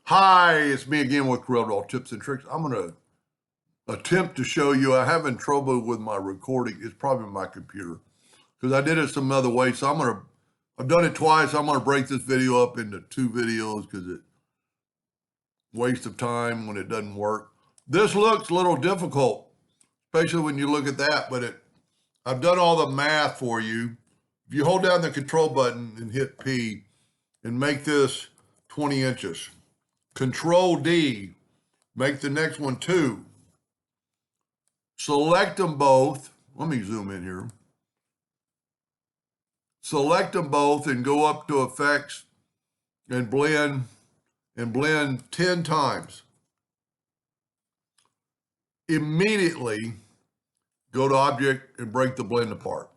Hi, it's me again with Corel tips and tricks. I'm going to attempt to show you. I'm having trouble with my recording. It's probably my computer because I did it some other way. So I've done it twice. I'm going to break this video up into two videos because it's waste of time when it doesn't work. This looks a little difficult, especially when you look at that, but I've done all the math for you. If you hold down the control button and hit P and make this 20 inches, Control D, make the next one 2. Select them both. Let me zoom in here. Select them both and go up to Effects and blend 10 times. Immediately go to Object and break the blend apart.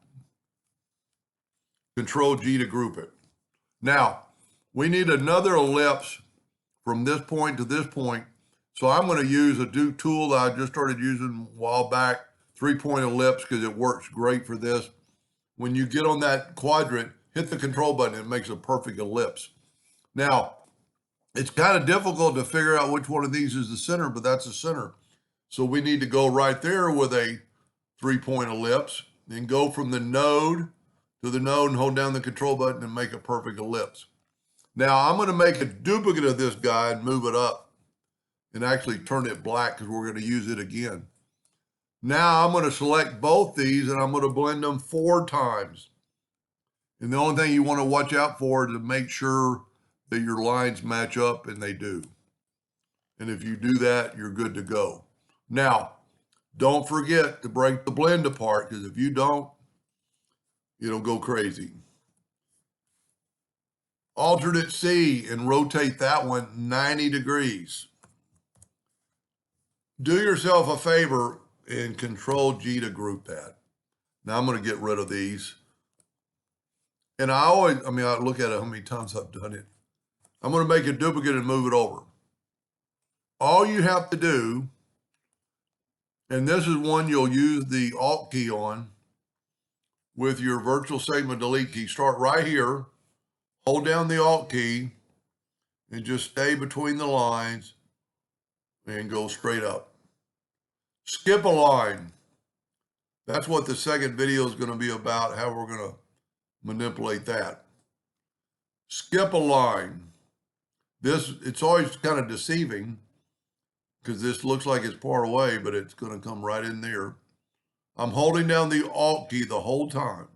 Control G to group it. Now, we need another ellipse from this point to this point. So I'm going to use a tool that I just started using a while back, 3-point ellipse, because it works great for this. When you get on that quadrant, hit the control button, it makes a perfect ellipse. Now, it's kind of difficult to figure out which one of these is the center, but that's the center. So we need to go right there with a 3-point ellipse and go from the node to the node and hold down the control button and make a perfect ellipse. Now I'm going to make a duplicate of this guy and move it up and actually turn it black because we're going to use it again. Now I'm going to select both these and I'm going to blend them 4 times. And the only thing you want to watch out for is to make sure that your lines match up, and they do. And if you do that, you're good to go. Now, don't forget to break the blend apart, because if you don't, it'll go crazy. Alternate C and rotate that one 90 degrees. Do yourself a favor and Control G to group that. Now I'm going to get rid of these. And I look at it how many times I've done it. I'm going to make a duplicate and move it over. All you have to do, and this is one you'll use the Alt key on with your virtual segment delete key. Start right here, hold down the Alt key, and just stay between the lines and go straight up. Skip a line. That's what the second video is going to be about, how we're going to manipulate that. Skip a line. It's always kind of deceiving because this looks like it's far away, but it's going to come right in there. I'm holding down the Alt key the whole time.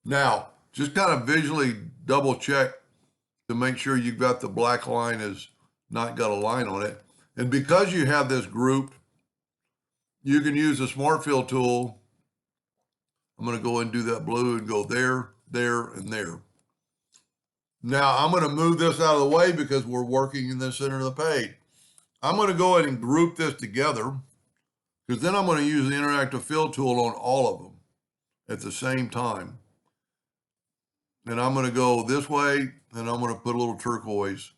Now, just kind of visually double check to make sure you've got the black line has not got a line on it. And because you have this grouped, you can use the Smart Fill tool. I'm going to go and do that blue and go there, there, and there. Now I'm going to move this out of the way because we're working in the center of the page. I'm going to go ahead and group this together because then I'm going to use the interactive fill tool on all of them at the same time. And I'm going to go this way and I'm going to put a little turquoise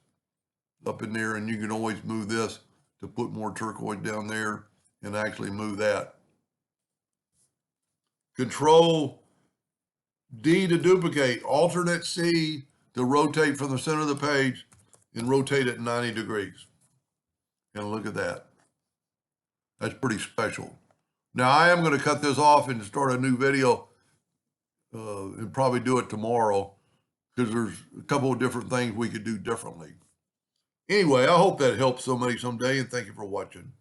up in there, and you can always move this to put more turquoise down there and actually move that. Control D to duplicate, alternate C to rotate from the center of the page and rotate it 90 degrees. And look at that. That's pretty special. Now I am going to cut this off and start a new video and probably do it tomorrow because there's a couple of different things we could do differently. Anyway, I hope that helps somebody someday, and thank you for watching.